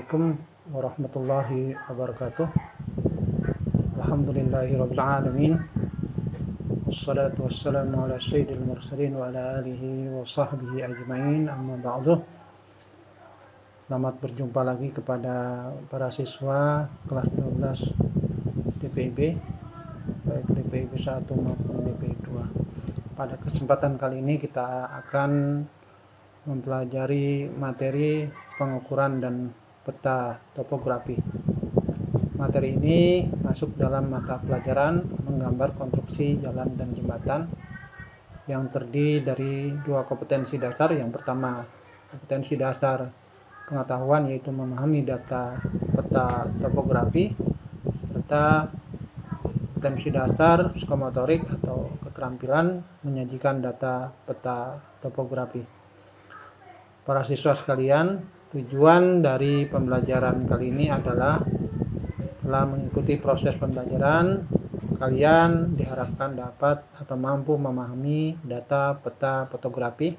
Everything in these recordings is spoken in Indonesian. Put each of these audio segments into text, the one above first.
Assalamualaikum warahmatullahi wabarakatuh. Alhamdulillahirabbil alamin. Wassalatu wassalamu ala sayyidil mursalin wa ala alihi wa sahbihi ajmain. Amma ba'du. Selamat berjumpa lagi kepada para siswa kelas 12 DPIB, baik DPIB 1 maupun DPIB 2. Pada kesempatan kali ini kita akan mempelajari materi pengukuran dan peta topografi. Materi ini masuk dalam mata pelajaran menggambar konstruksi jalan dan jembatan yang terdiri dari dua kompetensi dasar. Yang pertama, kompetensi dasar pengetahuan, yaitu memahami data peta topografi, serta kompetensi dasar psikomotorik atau keterampilan menyajikan data peta topografi. Para siswa sekalian, tujuan dari pembelajaran kali ini adalah setelah mengikuti proses pembelajaran, kalian diharapkan dapat atau mampu memahami data peta fotografi,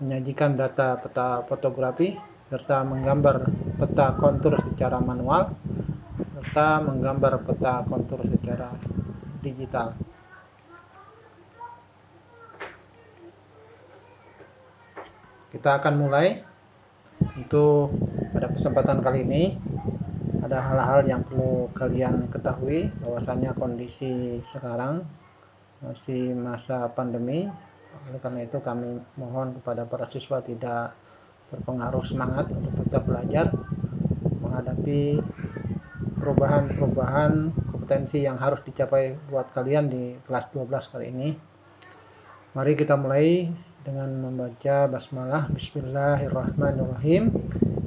menyajikan data peta fotografi, serta menggambar peta kontur secara manual, serta menggambar peta kontur secara digital. Kita akan mulai. Untuk pada kesempatan kali ini ada hal-hal yang perlu kalian ketahui, bahwasanya kondisi sekarang masih masa pandemi. Oleh karena itu kami mohon kepada para siswa tidak terpengaruh semangat untuk tetap belajar menghadapi perubahan kompetensi yang harus dicapai buat kalian di kelas 12 kali ini. Mari kita mulai dengan membaca basmalah. Bismillahirrahmanirrahim.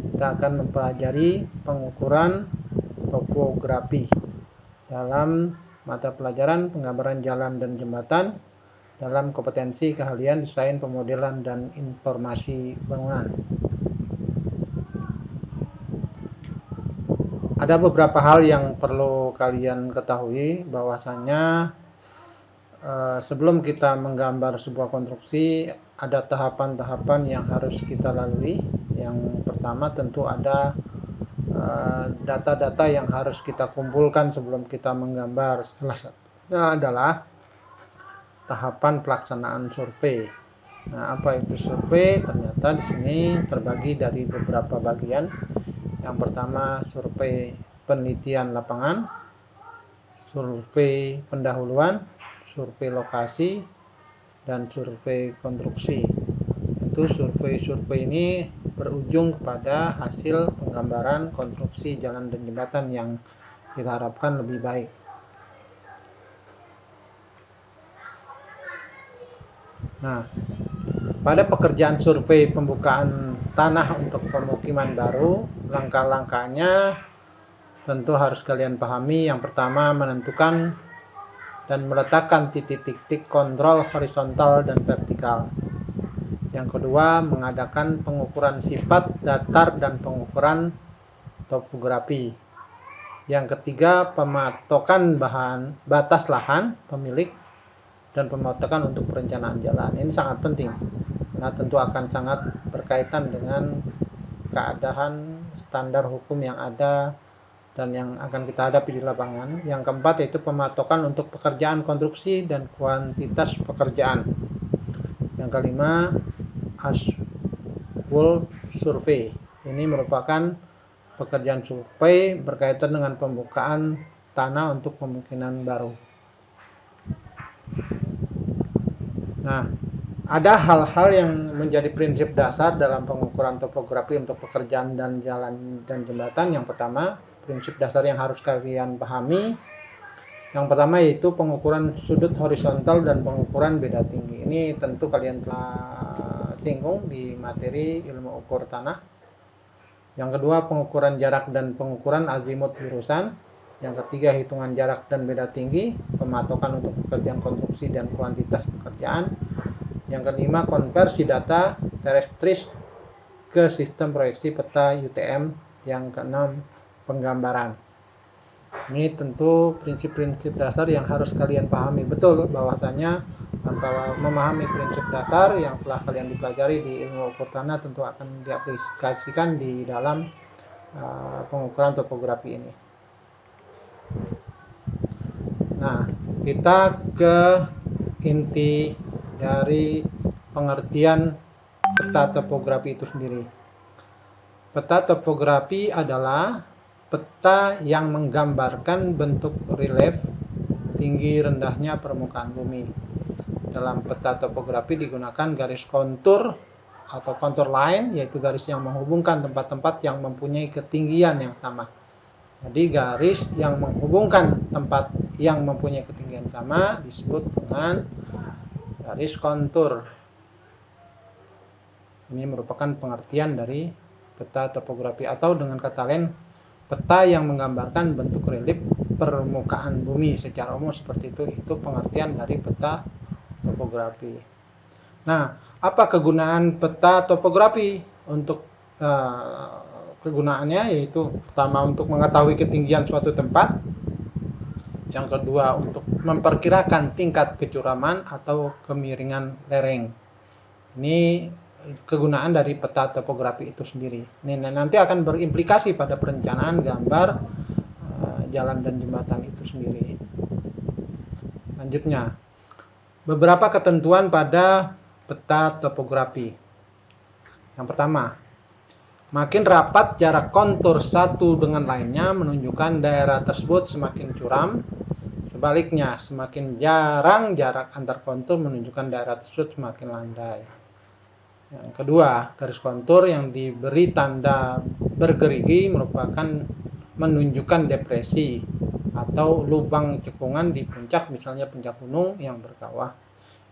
Kita akan mempelajari pengukuran topografi dalam mata pelajaran penggambaran jalan dan jembatan dalam kompetensi keahlian desain pemodelan dan informasi bangunan. Ada beberapa hal yang perlu kalian ketahui, bahwasanya sebelum kita menggambar sebuah konstruksi ada tahapan-tahapan yang harus kita lalui. Yang pertama tentu ada data-data yang harus kita kumpulkan sebelum kita menggambar. Salah satunya adalah tahapan pelaksanaan survei. Nah, apa itu survei? Ternyata di sini terbagi dari beberapa bagian. Yang pertama, survei penelitian lapangan, survei pendahuluan, survei lokasi, dan survei konstruksi. Itu survei ini berujung kepada hasil penggambaran konstruksi jalan dan jembatan yang kita harapkan lebih baik. Nah, pada pekerjaan survei pembukaan tanah untuk pemukiman baru, langkah-langkahnya tentu harus kalian pahami. Yang pertama, menentukan dan meletakkan titik-titik kontrol horizontal dan vertikal. Yang kedua, mengadakan pengukuran sifat datar dan pengukuran topografi. Yang ketiga, pematokan batas lahan pemilik dan pematokan untuk perencanaan jalan. Ini sangat penting, karena tentu akan sangat berkaitan dengan keadaan standar hukum yang ada dan yang akan kita hadapi di lapangan. Yang keempat yaitu pematokan untuk pekerjaan konstruksi dan kuantitas pekerjaan. Yang kelima, asphalt survey. Ini merupakan pekerjaan survei berkaitan dengan pembukaan tanah untuk pemukiman baru. Nah, ada hal-hal yang menjadi prinsip dasar dalam pengukuran topografi untuk pekerjaan dan jalan dan jembatan. Yang pertama, prinsip dasar yang harus kalian pahami. Yang pertama yaitu pengukuran sudut horizontal dan pengukuran beda tinggi. Ini tentu kalian telah singgung di materi ilmu ukur tanah. Yang kedua, pengukuran jarak dan pengukuran azimut lurusan. Yang ketiga, hitungan jarak dan beda tinggi, pematokan untuk pekerjaan konstruksi dan kuantitas pekerjaan. Yang kelima, konversi data terestris ke sistem proyeksi peta UTM. Yang keenam, penggambaran. Ini tentu prinsip-prinsip dasar yang harus kalian pahami betul, bahwasanya tanpa memahami prinsip dasar yang telah kalian dipelajari di ilmu ukur tanah tentu akan diaplikasikan di dalam pengukuran topografi ini. Nah, kita ke inti dari pengertian peta topografi itu sendiri. Peta topografi adalah peta yang menggambarkan bentuk relief tinggi rendahnya permukaan bumi. Dalam peta topografi digunakan garis kontur atau kontur line, yaitu garis yang menghubungkan tempat-tempat yang mempunyai ketinggian yang sama. Jadi garis yang menghubungkan tempat yang mempunyai ketinggian sama disebut dengan garis kontur. Ini merupakan pengertian dari peta topografi, atau dengan kata lain peta yang menggambarkan bentuk relief permukaan bumi secara umum seperti itu. Itu pengertian dari peta topografi. Nah, apa kegunaan peta topografi? Untuk kegunaannya yaitu pertama untuk mengetahui ketinggian suatu tempat, yang kedua untuk memperkirakan tingkat kecuraman atau kemiringan lereng. Ini kegunaan dari peta topografi itu sendiri. Ini nanti akan berimplikasi pada perencanaan gambar jalan dan jembatan itu sendiri. Selanjutnya, beberapa ketentuan pada peta topografi. Yang pertama, makin rapat jarak kontur satu dengan lainnya menunjukkan daerah tersebut semakin curam. Sebaliknya, semakin jarang jarak antar kontur menunjukkan daerah tersebut semakin landai. Yang kedua, garis kontur yang diberi tanda bergerigi merupakan menunjukkan depresi atau lubang cekungan di puncak, misalnya puncak gunung yang berkawah.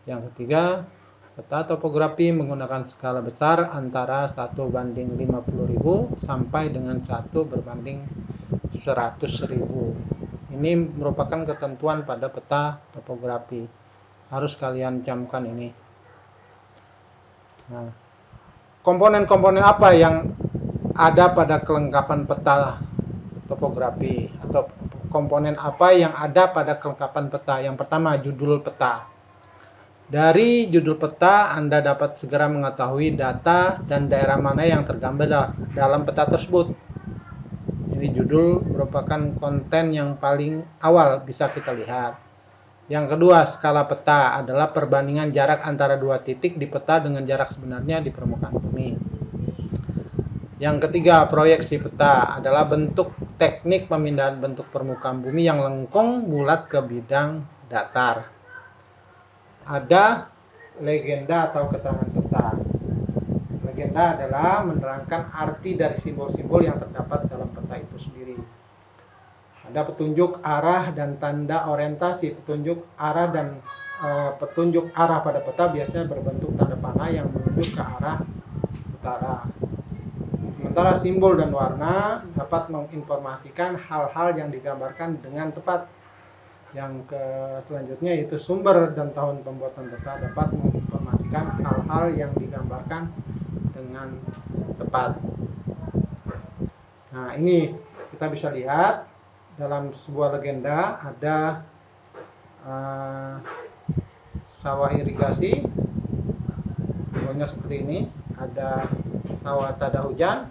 Yang ketiga, peta topografi menggunakan skala besar antara 1:50.000 sampai dengan 1:100.000. Ini merupakan ketentuan pada peta topografi. Harus kalian camkan ini. Nah, komponen-komponen apa yang ada pada kelengkapan peta topografi, atau komponen apa yang ada pada kelengkapan peta? Yang pertama, judul peta. Dari judul peta, Anda dapat segera mengetahui data dan daerah mana yang tergambar dalam peta tersebut. Jadi judul merupakan konten yang paling awal bisa kita lihat. Yang kedua, skala peta adalah perbandingan jarak antara dua titik di peta dengan jarak sebenarnya di permukaan bumi. Yang ketiga, proyeksi peta adalah bentuk teknik pemindahan bentuk permukaan bumi yang lengkung bulat ke bidang datar. Ada legenda atau keterangan peta. Legenda adalah menerangkan arti dari simbol-simbol yang terdapat dalam peta itu sendiri. Ada petunjuk arah dan tanda orientasi. Petunjuk arah dan petunjuk arah pada peta biasanya berbentuk tanda panah yang menunjuk ke arah utara. Sementara simbol dan warna dapat menginformasikan hal-hal yang digambarkan dengan tepat. Yang selanjutnya yaitu sumber dan tahun pembuatan peta dapat menginformasikan hal-hal yang digambarkan dengan tepat. Nah, ini kita bisa lihat dalam sebuah legenda ada sawah irigasi, simbolnya seperti ini. Ada sawah tada hujan,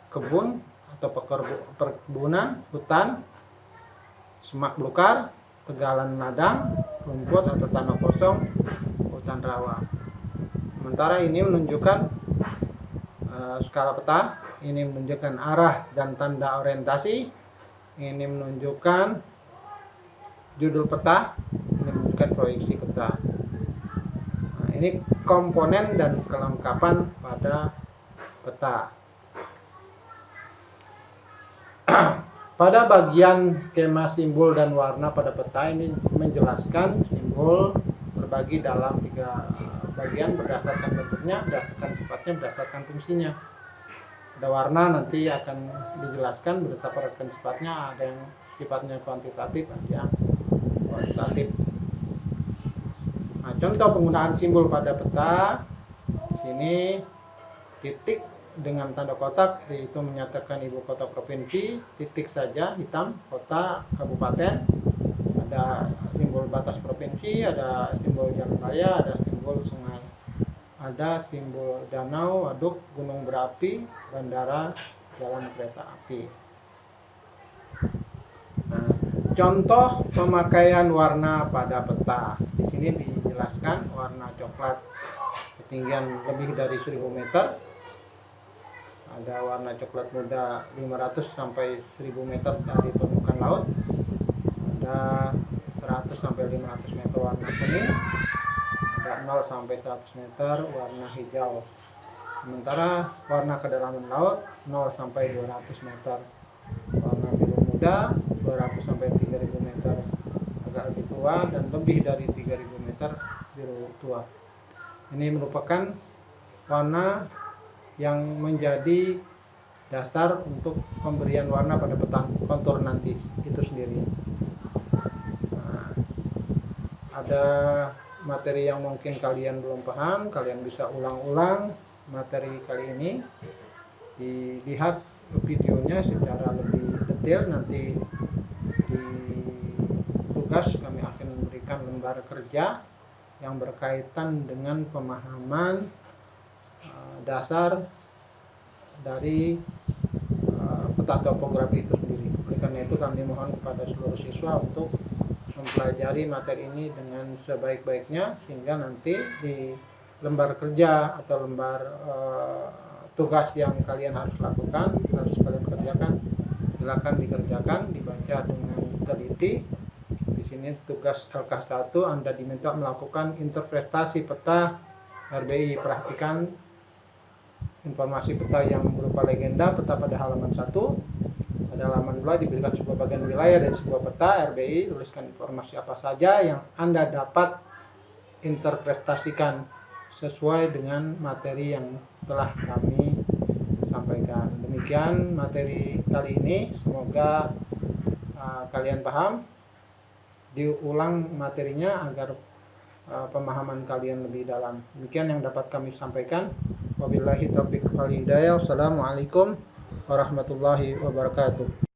kebun atau perkebunan, hutan, semak belukar, tegalan ladang, rumput atau tanah kosong, hutan rawa. Sementara ini menunjukkan skala peta, ini menunjukkan arah dan tanda orientasi, ini menunjukkan judul peta, ini menunjukkan proyeksi peta. Nah, ini komponen dan kelengkapan pada peta. Pada bagian skema simbol dan warna pada peta ini menjelaskan simbol terbagi dalam 3 bagian berdasarkan bentuknya, berdasarkan sifatnya, berdasarkan fungsinya. Ada warna nanti akan dijelaskan berdasarkan sifatnya, ada yang sifatnya kuantitatif, ada yang kualitatif. Nah, contoh penggunaan simbol pada peta di sini titik dengan tanda kotak, yaitu menyatakan ibu kota provinsi, titik saja hitam kota kabupaten, ada simbol batas provinsi, ada simbol jalan raya, ada simbol sungai, ada simbol danau, waduk, gunung berapi, bandara, jalan kereta api. Nah, contoh pemakaian warna pada peta. Di sini dijelaskan warna coklat ketinggian lebih dari 1000 meter. Ada warna coklat muda 500 sampai 1000 meter dari permukaan laut. Ada 100 sampai 500 meter warna kuning. Ada 0 sampai 100 meter warna hijau. Sementara warna kedalaman laut 0 sampai 200 meter. Warna biru muda 200 sampai 3000 meter agak lebih tua, dan lebih dari 3000 meter biru tua. Ini merupakan warna yang menjadi dasar untuk pemberian warna pada peta kontur nanti itu sendiri. Nah, ada materi yang mungkin kalian belum paham, kalian bisa ulang-ulang materi kali ini, dilihat videonya secara lebih detail. Nanti di tugas kami akan memberikan lembar kerja yang berkaitan dengan pemahaman dasar dari peta topografi itu sendiri. Oleh karena itu kami mohon kepada seluruh siswa untuk mempelajari materi ini dengan sebaik-baiknya, sehingga nanti di lembar kerja atau lembar tugas yang kalian harus lakukan, harus kalian kerjakan, silakan dikerjakan, dibaca dengan teliti. Di sini tugas LK1 Anda diminta melakukan interpretasi peta RBI. Perhatikan informasi peta yang berupa legenda peta pada halaman 1. Pada halaman 2 diberikan sebuah bagian wilayah dari sebuah peta RBI. Tuliskan informasi apa saja yang Anda dapat interpretasikan sesuai dengan materi yang telah kami sampaikan. Demikian materi kali ini, semoga kalian paham. Diulang materinya agar pemahaman kalian lebih dalam. Demikian yang dapat kami sampaikan. Wabillahi taufiq wal hidayah. Wassalamualaikum warahmatullahi wabarakatuh.